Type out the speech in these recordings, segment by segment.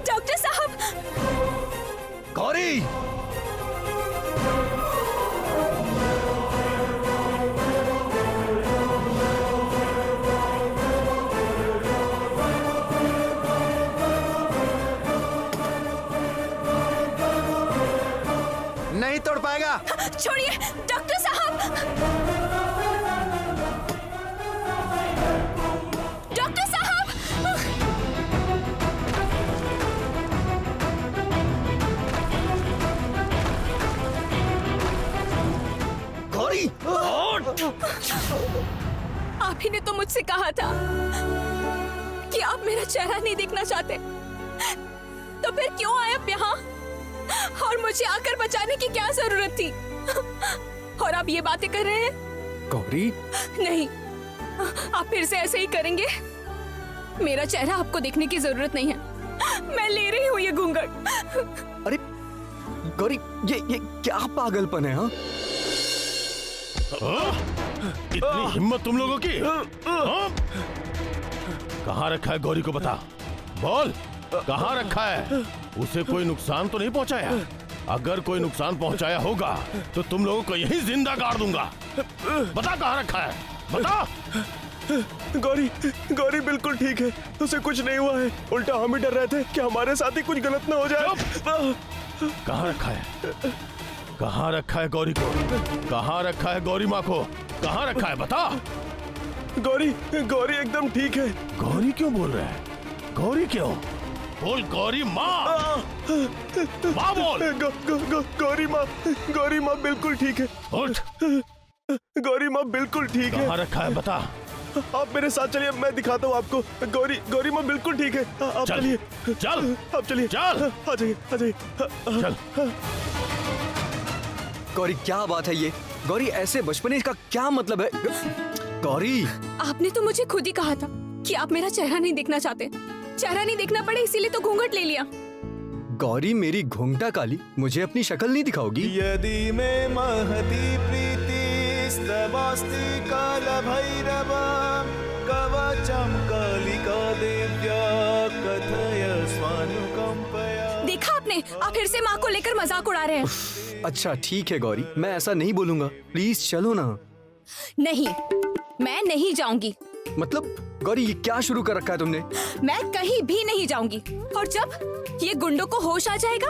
Doctor साहब। गौरी, नहीं तोड़ पाएगा। छोड़िए डॉक्टर साहब। डॉक्टर साहब। गौरी, आप ही ने तो मुझसे कहा था कि आप मेरा चेहरा नहीं देखना चाहते, तो फिर क्यों आए अब यहाँ? और मुझे आकर बचाने की क्या जरूरत थी? और आप ये बातें कर रहे हैं? गौरी, नहीं, आप फिर से ऐसे ही करेंगे? मेरा चेहरा आपको देखने की जरूरत नहीं है। मैं ले रही हूँ ये घूंघट। अरे गौरी, ये क्या पागलपन है? हाँ, इतनी हिम्मत तुम लोगों की? हाँ? कहाँ रखा है गौरी को बता। बोल, कहाँ रखा है? उसे कोई नुकसान तो नहीं पहुंचाया? अगर कोई नुकसान पहुंचाया होगा तो तुम लोगों को यही जिंदा गाड़ दूंगा। बता कहाँ रखा है, बता। गौरी, गौरी बिल्कुल ठीक है, उसे कुछ नहीं हुआ है। उल्टा हम ही डर रहे थे कि हमारे साथ ही कुछ गलत ना हो जाए। कहाँ रखा है? कहाँ रखा है गौरी को? कहाँ रखा है गौरी माँ को? कहाँ रखा है बता। गौरी, गौरी एकदम ठीक है। गौरी क्यों बोल रहा है? गौरी क्यों? बोल गौरी माँ। माँ बोल। गौरी माँ बिल्कुल ठीक है। उठ। गौरी माँ बिल्कुल ठीक है। कहाँ रखा है बता। आप मेरे साथ चलिए, मैं दिखाता हूँ आपको। गौरी माँ बिल्कुल ठीक है। आप चल, चलिए। चल, आप चलिए। चल। आ जाइए, आ जाइए। चल। गौरी क्या बात है ये? गौरी ऐसे बचपने का क्या मतलब है? गौरी, आपने तो मुझे खुद ही कहा था कि आप मेरा चेहरा नहीं देखना चाहते। चेहरा नहीं देखना पड़े इसीलिए तो घूंघट ले लिया। गौरी मेरी घूंघटा काली, मुझे अपनी शक्ल नहीं दिखाओगी? यदि में महती प्रीति स्तवास्ति काल भैरव कवचम कालिका दिव्या कथय स्वानुकंपया। देखा आपने, आप फिर से माँ को लेकर मजाक उड़ा रहे हैं। अच्छा ठीक है गौरी, मैं ऐसा नहीं बोलूंगा। प्लीज चलो ना। नहीं, मैं नहीं जाऊंगी। मतलब गौरी ये क्या शुरू कर रखा है तुमने? मैं कहीं भी नहीं जाऊंगी। और जब ये गुंडों को होश आ जाएगा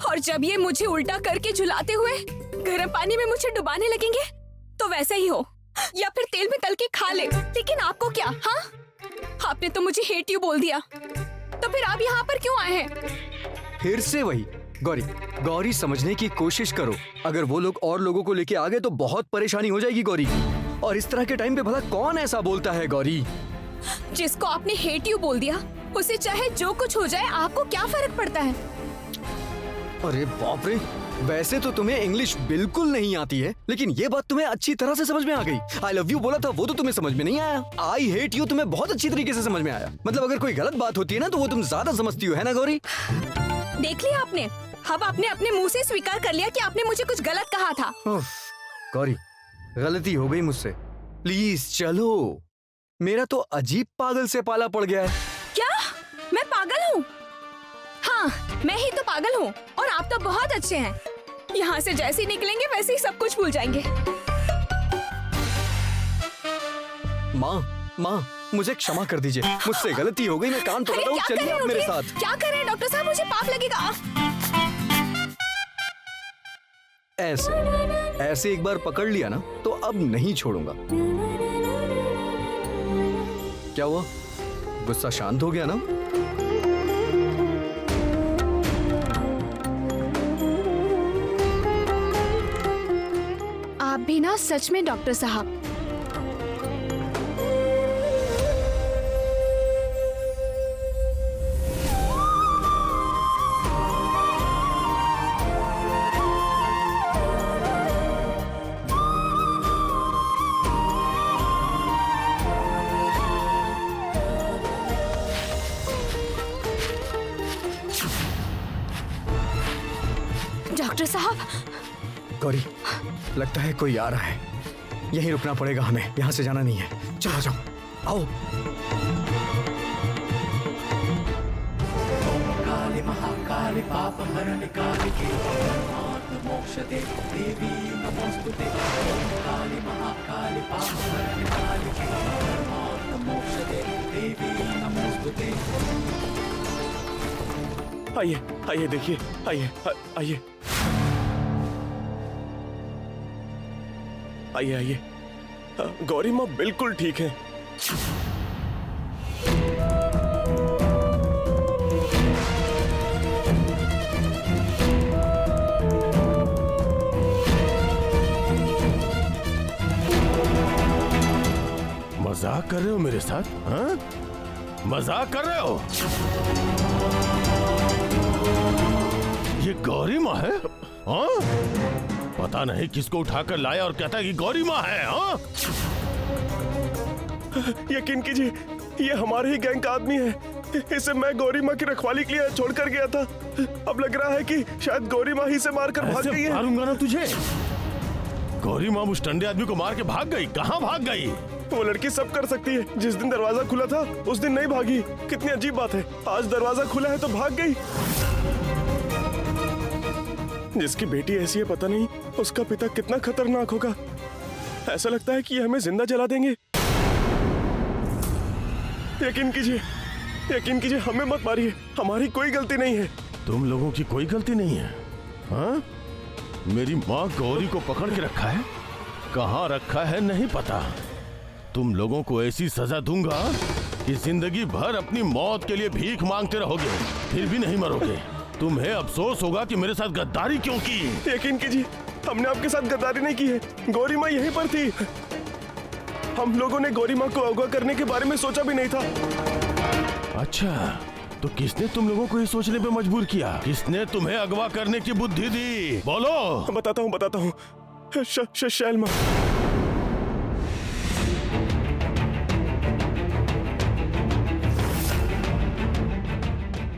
और जब ये मुझे उल्टा करके झुलाते हुए गर्म पानी में मुझे डुबाने लगेंगे तो वैसे ही हो, या फिर तेल में तल के खा ले। लेकिन आपको क्या? हाँ, आपने तो मुझे हेट यू बोल दिया, तो फिर आप यहाँ पर क्यों आए हैं? फिर से वही। गौरी, गौरी समझने की कोशिश करो। अगर वो लोग और लोगों को लेके आ गए तो बहुत परेशानी हो जाएगी गौरी। और इस तरह के टाइम पे भला कौन ऐसा बोलता है गौरी? जिसको आपने हेट यू बोल दिया उसे चाहे जो कुछ हो जाए आपको क्या फर्क पड़ता है? अरे बाप रे, वैसे तो तुम्हें इंग्लिश बिल्कुल नहीं आती है, लेकिन ये बात तुम्हें अच्छी तरह से समझ में आ गई। आई लव यू बोला था वो तो तुम्हें समझ में नहीं आया। आई हेट यू तुम्हें बहुत अच्छी तरीके से समझ में आया। मतलब अगर कोई गलत बात होती है ना तो वो तुम ज्यादा समझती हो, है ना गौरी? देख लिया आपने, अब आपने अपने मुंह से स्वीकार कर लिया कि आपने मुझे कुछ गलत कहा था। गौरी, गलती हो गई मुझसे, प्लीज चलो। मेरा तो अजीब पागल से पाला पड़ गया है। क्या मैं पागल हूँ? हाँ, मैं ही तो पागल हूँ और आप तो बहुत अच्छे हैं। यहाँ से जैसे ही निकलेंगे वैसे ही सब कुछ भूल जाएंगे। माँ, मुझे क्षमा कर दीजिए, मुझसे गलती हो गई। मैं कान पकड़ रहा हूँ, चलिए आप मेरे साथ। क्या कर रहे हैं डॉक्टर साहब? मुझे पाप लगेगा। ऐसे एक बार पकड़ लिया ना तो अब नहीं छोड़ूंगा। क्या हुआ? गुस्सा शांत हो गया ना? आप भी ना सच में डॉक्टर साहब। डॉक्टर साहब। गौरी, लगता है कोई आ रहा है। यहीं रुकना पड़ेगा हमें, यहाँ से जाना नहीं है। चलो जाओ, आओ। आइए आइए देखिए, आइए आइए आइए आइए। गौरी माँ बिल्कुल ठीक है। मजाक कर रहे हो मेरे साथ? हाँ? मजाक कर रहे हो? ये गौरी माँ है? हाँ? पता नहीं किसको उठाकर लाया और कहता है कि गौरी माँ है। हाँ? यकीन कीजिए, ये हमारे ही गैंग का आदमी है। इसे मैं गौरी माँ की रखवाली के लिए छोड़कर गया था। अब लग रहा है कि शायद गौरी माँ ही से मारकर भाग गई है। मारूंगा ना तुझे। गौरी माँ उस टंडे आदमी को मार के भाग गई। कहाँ भाग गई? वो लड़की सब कर सकती है। जिस दिन दरवाजा खुला था उस दिन नहीं भागी। कितनी अजीब बात है, आज दरवाजा खुला है तो भाग गई। जिसकी बेटी ऐसी है, पता नहीं उसका पिता कितना खतरनाक होगा। ऐसा लगता है कि ये हमें जिंदा जला देंगे। यकीन कीजिए, हमें मत मारिए, हमारी कोई गलती नहीं है। तुम लोगों की कोई गलती नहीं है? हाँ? मेरी माँ गौरी को पकड़ के रखा है, कहाँ रखा है नहीं पता। तुम लोगों को ऐसी सजा दूंगा कि जिंदगी भर अपनी मौत के लिए भीख मांगते रहोगे, फिर भी नहीं मरोगे। तुम्हें अफसोस होगा कि मेरे साथ गद्दारी क्यों की। यकीन कीजिए, हमने आपके साथ गद्दारी नहीं की है। गौरी माँ यहीं पर थी। हम लोगों ने गौरी माँ को अगवा करने के बारे में सोचा भी नहीं था। अच्छा, तो किसने तुम लोगों को ये सोचने पे मजबूर किया? किसने तुम्हें अगवा करने की बुद्धि दी? बोलो। बताता हूँ। शैलमा।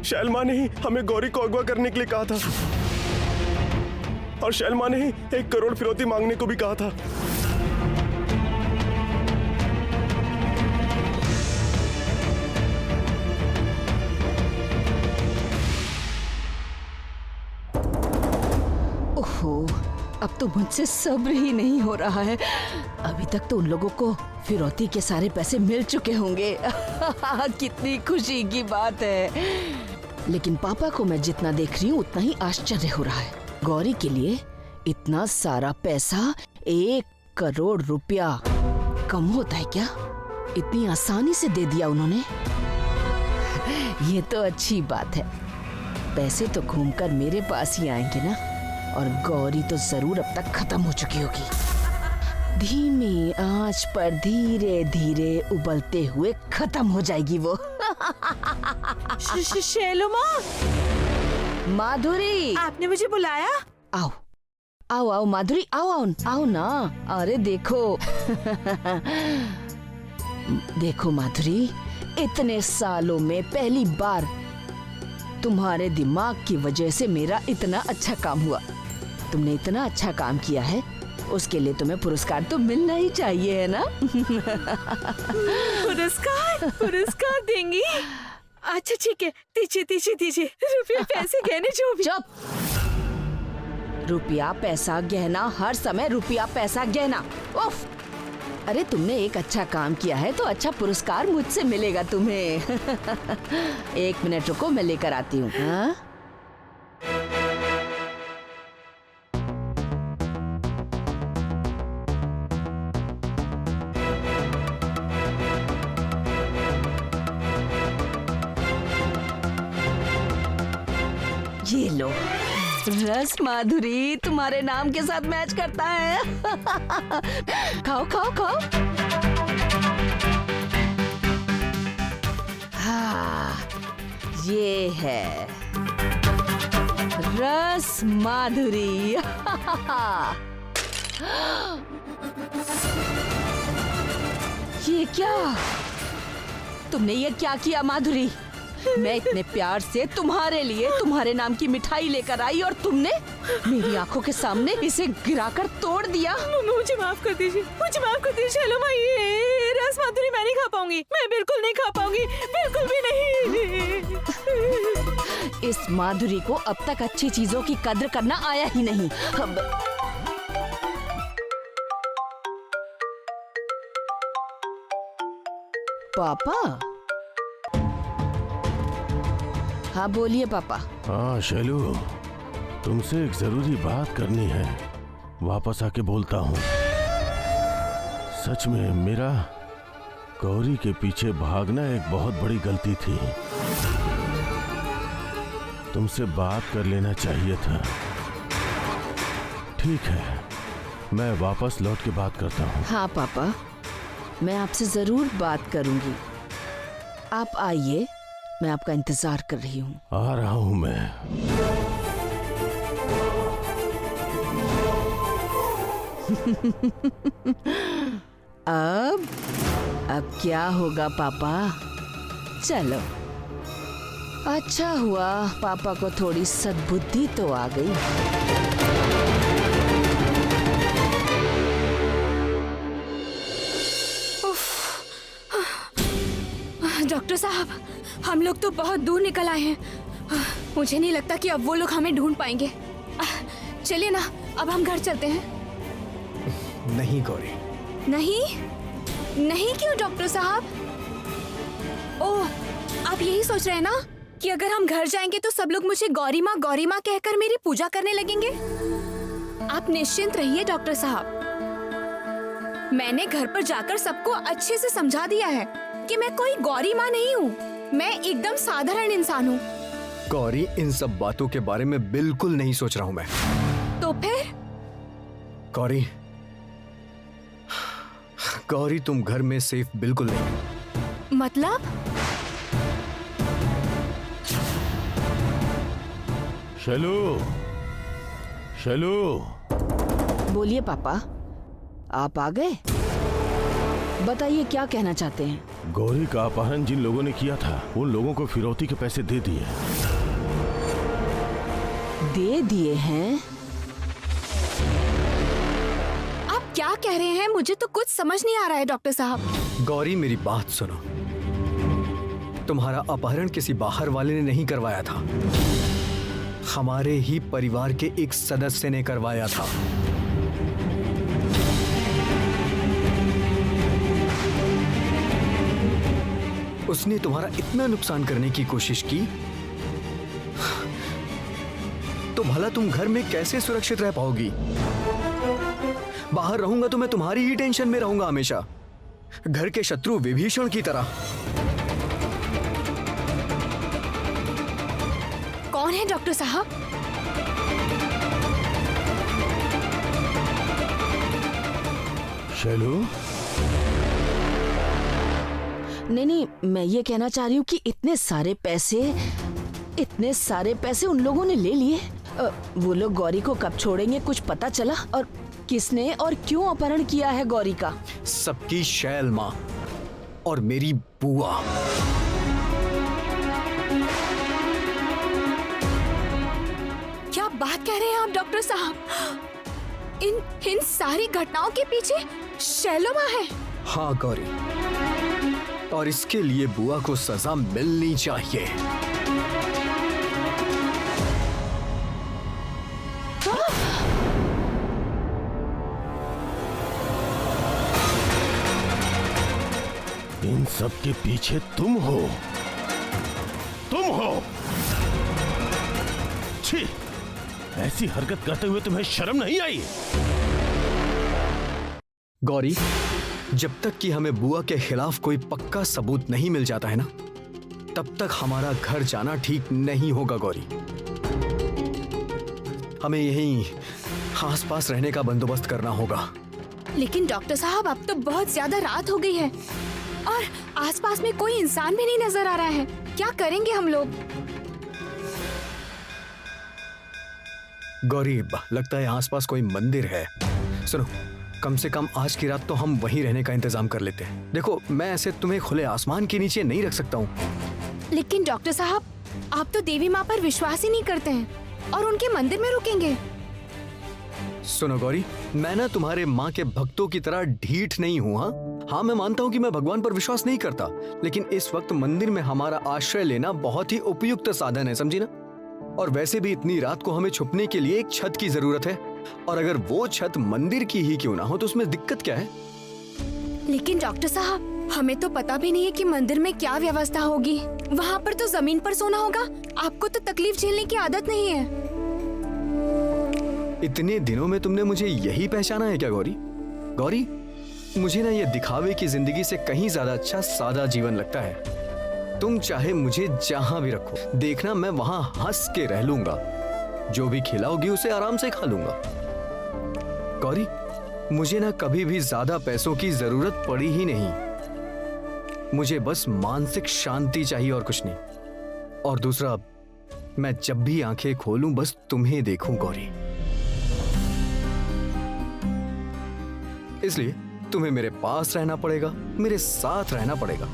शैलमा ने ही हमें गौरी को अगवा करने के लिए कहा था, और शैलमा ने ही 1 करोड़ फिरौती मांगने को भी कहा था। ओहो, अब तो मुझसे सब्र ही नहीं हो रहा है। अभी तक तो उन लोगों को फिरौती के सारे पैसे मिल चुके होंगे। कितनी खुशी की बात है। लेकिन पापा को मैं जितना देख रही हूँ उतना ही आश्चर्य हो रहा है। गौरी के लिए इतना सारा पैसा, 1 करोड़ रुपया कम होता है क्या? इतनी आसानी से दे दिया उन्होंने। ये तो अच्छी बात है। पैसे तो घूमकर मेरे पास ही आएंगे ना, और गौरी तो जरूर अब तक खत्म हो चुकी होगी। धीमी आंच पर धीरे धीरे उबलते हुए खत्म हो जाएगी वो। शैलो माँ, माधुरी, आपने मुझे बुलाया? आओ आओ आओ माधुरी, आओ आओ आओ ना। अरे देखो देखो माधुरी, इतने सालों में पहली बार तुम्हारे दिमाग की वजह से मेरा इतना अच्छा काम हुआ। तुमने इतना अच्छा काम किया है, उसके लिए तुम्हें पुरस्कार तो मिलना ही चाहिए, है ना? पुरस्कार देंगी? अच्छा ठीक है, दीजिए रुपया पैसे गहने जो भी। चुप। रुपया पैसा गहना, हर समय रुपया पैसा गहना। उफ! अरे तुमने एक अच्छा काम किया है तो अच्छा पुरस्कार मुझसे मिलेगा तुम्हें। 1 मिनट रुको, मैं लेकर आती हूँ। हाँ? ये लो, रस माधुरी तुम्हारे नाम के साथ मैच करता है। खाओ खाओ खाओ। हाँ, ये है रस माधुरी। ये क्या? तुमने ये क्या किया माधुरी? मैं इतने प्यार से तुम्हारे लिए तुम्हारे नाम की मिठाई लेकर आई और तुमने मेरी आंखों के सामने इसे गिराकर तोड़ दिया। मुझे माफ कर दीजिए, शैलो माँ, ये रस माधुरी मैं नहीं खा पाऊंगी। मैं बिल्कुल नहीं खा पाऊंगी, बिल्कुल भी नहीं। इस माधुरी को अब तक अच्छी चीजों की कद्र करना आया ही नहीं। पापा? हाँ बोलिए पापा। हाँ शैलू, तुमसे एक जरूरी बात करनी है। वापस आके बोलता हूँ। सच में मेरा गौरी के पीछे भागना एक बहुत बड़ी गलती थी। तुमसे बात कर लेना चाहिए था। ठीक है, मैं वापस लौट के बात करता हूँ। हाँ पापा, मैं आपसे जरूर बात करूंगी। आप आइए, मैं आपका इंतजार कर रही हूँ। आ रहा हूँ मैं। अब क्या होगा पापा? चलो, अच्छा हुआ पापा को थोड़ी सद्बुद्धि तो आ गई। डॉक्टर साहब, हम लोग तो बहुत दूर निकल आए हैं। मुझे नहीं लगता कि अब वो लोग हमें ढूंढ पाएंगे। चलिए ना, अब हम घर चलते हैं। नहीं गौरी। नहीं? नहीं क्यों डॉक्टर साहब? ओह, आप यही सोच रहे हैं ना कि अगर हम घर जाएंगे तो सब लोग मुझे गौरी माँ कहकर मेरी पूजा करने लगेंगे? आप निश्चिंत रहिए डॉक्टर साहब। मैंने घर पर जाकर सबको अच्छे से समझा दिया है कि मैं कोई गौरी माँ नहीं हूँ। मैं एकदम साधारण इंसान हूँ। गौरी, इन सब बातों के बारे में बिल्कुल नहीं सोच रहा हूँ मैं। तो फिर? गौरी, गौरी तुम घर में सेफ बिल्कुल नहीं। मतलब? शैलू, शैलू। बोलिए पापा, आप आ गए? बताइए क्या कहना चाहते हैं? गौरी का अपहरण जिन लोगों ने किया था, उन लोगों को फिरौती के पैसे दे दिए। दे दिए हैं? आप क्या कह रहे हैं? मुझे तो कुछ समझ नहीं आ रहा है डॉक्टर साहब। गौरी मेरी बात सुनो। तुम्हारा अपहरण किसी बाहर वाले ने नहीं करवाया था, हमारे ही परिवार के एक सदस्य ने करवाया था। उसने तुम्हारा इतना नुकसान करने की कोशिश की, तो भला तुम घर में कैसे सुरक्षित रह पाओगी? बाहर रहूंगा तो मैं तुम्हारी ही टेंशन में रहूंगा हमेशा, घर के शत्रु विभीषण की तरह। कौन है डॉक्टर साहब? शैलू, नहीं, मैं ये कहना चाह रही हूँ कि इतने सारे पैसे उन लोगों ने ले लिए। वो लोग गौरी को कब छोड़ेंगे, कुछ पता चला? और किसने और क्यों अपहरण किया है गौरी का? सबकी शैल माँ और मेरी बुआ। क्या बात कह रहे हैं आप डॉक्टर साहब? इन सारी घटनाओं के पीछे शैलो माँ है? हाँ गौरी, और इसके लिए बुआ को सजा मिलनी चाहिए। इन सब के पीछे तुम हो। छी, ऐसी हरकत करते हुए तुम्हें शर्म नहीं आई? गौरी, जब तक कि हमें बुआ के खिलाफ कोई पक्का सबूत नहीं मिल जाता है ना, तब तक हमारा घर जाना ठीक नहीं होगा गौरी। हमें यहीं आसपास रहने का बंदोबस्त करना होगा। लेकिन डॉक्टर साहब, अब तो बहुत ज्यादा रात हो गई है और आसपास में कोई इंसान भी नहीं नजर आ रहा है। क्या करेंगे हम लोग? गौरी, लगता है आसपास कोई मंदिर है। सुनो, कम से कम आज की रात तो हम वहीं रहने का इंतजाम कर लेते हैं। देखो, मैं ऐसे तुम्हें खुले आसमान के नीचे नहीं रख सकता हूँ। लेकिन डॉक्टर साहब, आप तो देवी माँ पर विश्वास ही नहीं करते हैं और उनके मंदिर में रुकेंगे। सुनो गौरी, मैं ना तुम्हारे माँ के भक्तों की तरह ढीठ नहीं हूँ। हाँ, मैं मानता हूँ कि मैं भगवान पर विश्वास नहीं करता, लेकिन इस वक्त मंदिर में हमारा आश्रय लेना बहुत ही उपयुक्त साधन है, समझी ना? और वैसे भी इतनी रात को हमें छुपने के लिए एक छत की जरूरत है, और अगर वो छत मंदिर की ही क्यों ना हो तो उसमें दिक्कत क्या है? लेकिन डॉक्टर साहब, हमें तो पता भी नहीं है कि मंदिर में क्या व्यवस्था होगी। वहाँ पर तो जमीन पर सोना होगा। आपको तो तकलीफ झेलने की आदत नहीं है। इतने दिनों में तुमने मुझे यही पहचाना है क्या गौरी? गौरी, मुझे ना ये दिखावे की जिंदगी से कहीं ज्यादा अच्छा सादा जीवन लगता है। तुम चाहे मुझे जहां भी रखो, देखना मैं वहां हंस के रह लूंगा। जो भी खिलाओगी उसे आराम से खा लूंगा। गौरी, मुझे ना कभी भी ज्यादा पैसों की जरूरत पड़ी ही नहीं। मुझे बस मानसिक शांति चाहिए और कुछ नहीं। और दूसरा, मैं जब भी आंखें खोलूं बस तुम्हें देखूं गौरी। इसलिए तुम्हें मेरे पास रहना पड़ेगा, मेरे साथ रहना पड़ेगा।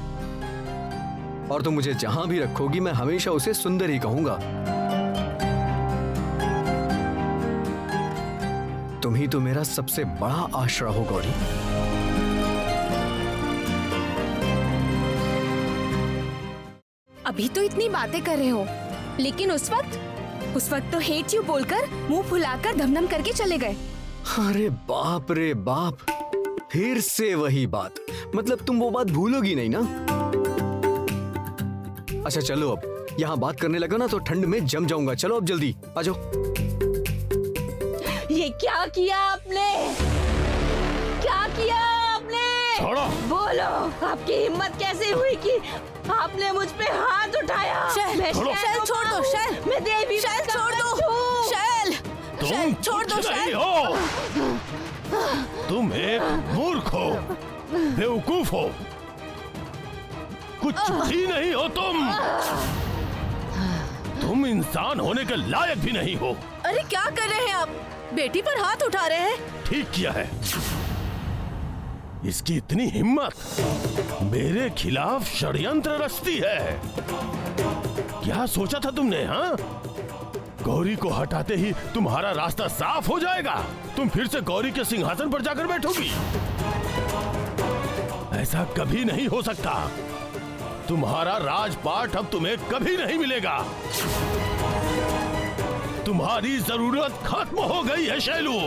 और तुम मुझे जहां भी रखोगी मैं हमेशा उसे सुंदर ही कहूंगा। तुम ही तो मेरा सबसे बड़ा आश्रय हो गौरी। अभी तो इतनी बातें कर रहे हो, लेकिन उस वक्त तो हेट यू बोलकर मुंह फुलाकर धमधम करके चले गए। अरे बाप रे बाप, फिर से वही बात। मतलब तुम वो बात भूलोगी नहीं ना? अच्छा चलो, अब यहाँ बात करने लगा ना तो ठंड में जम जाऊंगा। चलो अब जल्दी आ जाओ। ये क्या किया आपने? क्या किया आपने? छोड़ो। बोलो, आपकी हिम्मत कैसे हुई कि आपने मुझ पे हाथ उठाया? मैं छोड़ो। शैल को छोड़ दो, मारूं। शैल। मैं देवी शैल का छोड़ दो, बच्चा हूं। शैल। तुम छोड़ दो कुछ नहीं शैल। हो। तुम एक मूर्ख हो, बेवकूफ हो, कुछ भी नहीं हो तुम इंसान होने के लायक भी नहीं हो। अरे क्या कर रहे हैं आप? बेटी पर हाथ उठा रहे हैं। ठीक किया है। इसकी इतनी हिम्मत, मेरे खिलाफ षड्यंत्र रचती है। क्या सोचा था तुमने? हाँ, गौरी को हटाते ही तुम्हारा रास्ता साफ हो जाएगा। तुम फिर से गौरी के सिंहासन पर जाकर बैठोगी। ऐसा कभी नहीं हो सकता। तुम्हारा राजपाट अब तुम्हें कभी नहीं मिलेगा। तुम्हारी जरूरत खत्म हो गई है शैलू।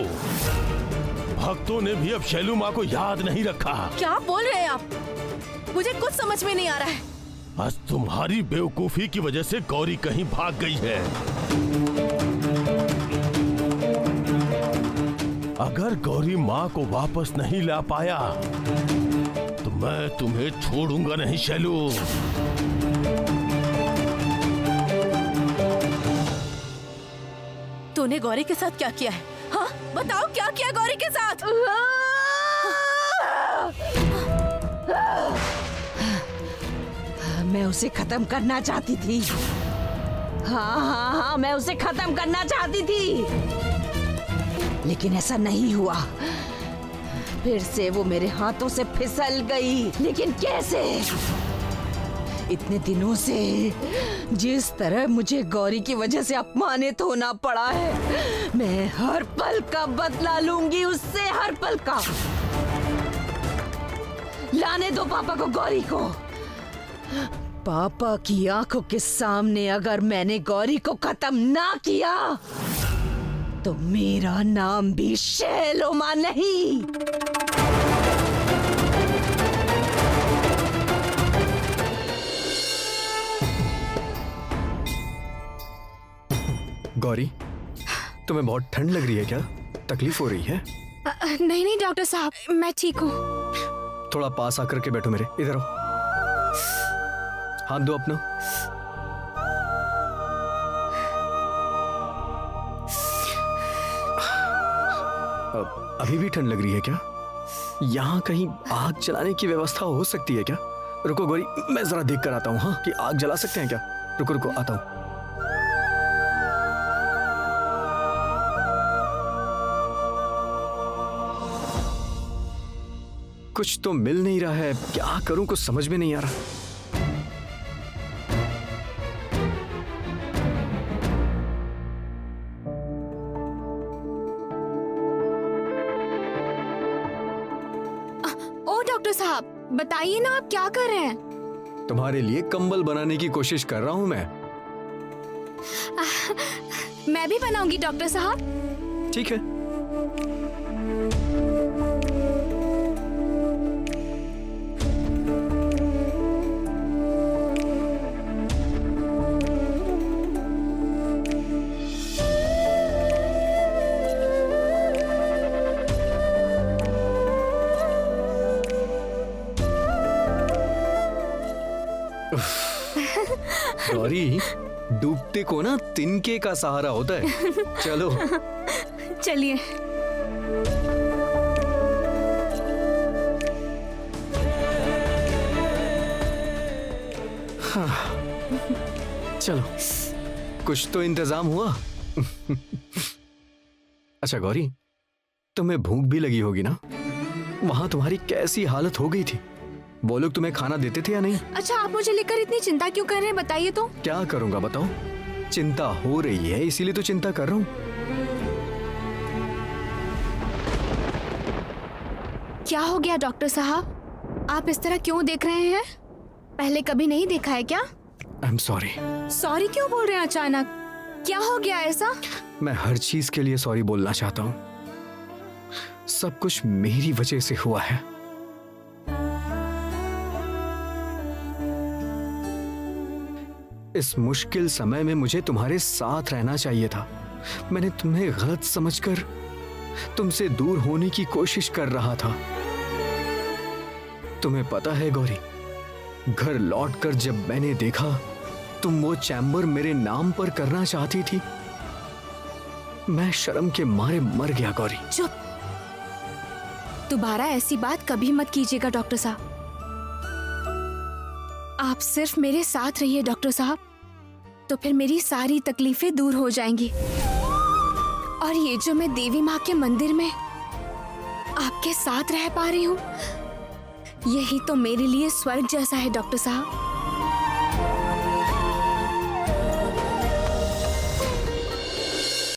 भक्तों ने भी अब शैलू माँ को याद नहीं रखा। क्या बोल रहे हैं आप? मुझे कुछ समझ में नहीं आ रहा है। आज तुम्हारी बेवकूफी की वजह से गौरी कहीं भाग गई है। अगर गौरी माँ को वापस नहीं ला पाया तो मैं तुम्हें छोड़ूंगा नहीं शैलू। तूने गौरी के साथ क्या किया है? हाँ, बताओ क्या किया गौरी के साथ? मैं उसे खत्म करना चाहती थी। हाँ, मैं उसे खत्म करना चाहती थी, लेकिन ऐसा नहीं हुआ। फिर से वो मेरे हाथों से फिसल गई। लेकिन कैसे? इतने दिनों से जिस तरह मुझे गौरी की वजह से अपमानित होना पड़ा है, मैं हर पल का बदला लूंगी उससे, हर पल का। लाने दो पापा को, गौरी को। पापा की आंखों के सामने अगर मैंने गौरी को खत्म ना किया तो मेरा नाम भी शैलोमा नहीं। गौरी, तुम्हें बहुत ठंड लग रही है क्या? तकलीफ हो रही है? नहीं नहीं डॉक्टर साहब, मैं ठीक हूँ। थोड़ा पास आकर के बैठो मेरे। इधर आओ, हाथ दो अपना। अभी भी ठंड लग रही है क्या? यहाँ कहीं आग जलाने की व्यवस्था हो सकती है क्या? रुको गौरी, मैं जरा देख कर आता हूँ। हाँ, कि आग जला सकते हैं क्या? रुको रुको, आता हूँ। कुछ तो मिल नहीं रहा है, क्या करूं कुछ समझ में नहीं आ रहा। ओ डॉक्टर साहब, बताइए ना आप क्या कर रहे हैं? तुम्हारे लिए कंबल बनाने की कोशिश कर रहा हूं मैं। मैं भी बनाऊंगी डॉक्टर साहब। ठीक है। गौरी, डूबते को ना तिनके का सहारा होता है। चलो चलिए। चलो, कुछ तो इंतजाम हुआ। अच्छा गौरी, तुम्हें भूख भी लगी होगी ना? वहां तुम्हारी कैसी हालत हो गई थी? वो लोग तुम्हें खाना देते थे या नहीं? अच्छा, आप मुझे लेकर इतनी चिंता क्यों कर रहे हैं, बताइए तो। क्या करूंगा बताओ? चिंता हो रही है इसीलिए तो चिंता कर रहा हूं। क्या हो गया डॉक्टर साहब? आप इस तरह क्यों देख रहे हैं? पहले कभी नहीं देखा है क्या? I am sorry. सॉरी क्यों बोल रहे हैं अचानक? क्या हो गया ऐसा? मैं हर चीज के लिए सॉरी बोलना चाहता हूं। सब कुछ मेरी वजह से हुआ है। इस मुश्किल समय में मुझे तुम्हारे साथ रहना चाहिए था। मैंने तुम्हें गलत समझकर तुमसे दूर होने की कोशिश कर रहा था। तुम्हें पता है गौरी, घर लौटकर जब मैंने देखा तुम वो चैम्बर मेरे नाम पर करना चाहती थी, मैं शर्म के मारे मर गया गौरी। चुप। दोबारा ऐसी बात कभी मत कीजिएगा डॉक्टर साहब। आप सिर्फ मेरे साथ रहिए डॉक्टर साहब, तो फिर मेरी सारी तकलीफें दूर हो जाएंगी। और ये जो मैं देवी माँ के मंदिर में आपके साथ रह पा रही हूँ, यही तो मेरे लिए स्वर्ग जैसा है डॉक्टर साहब।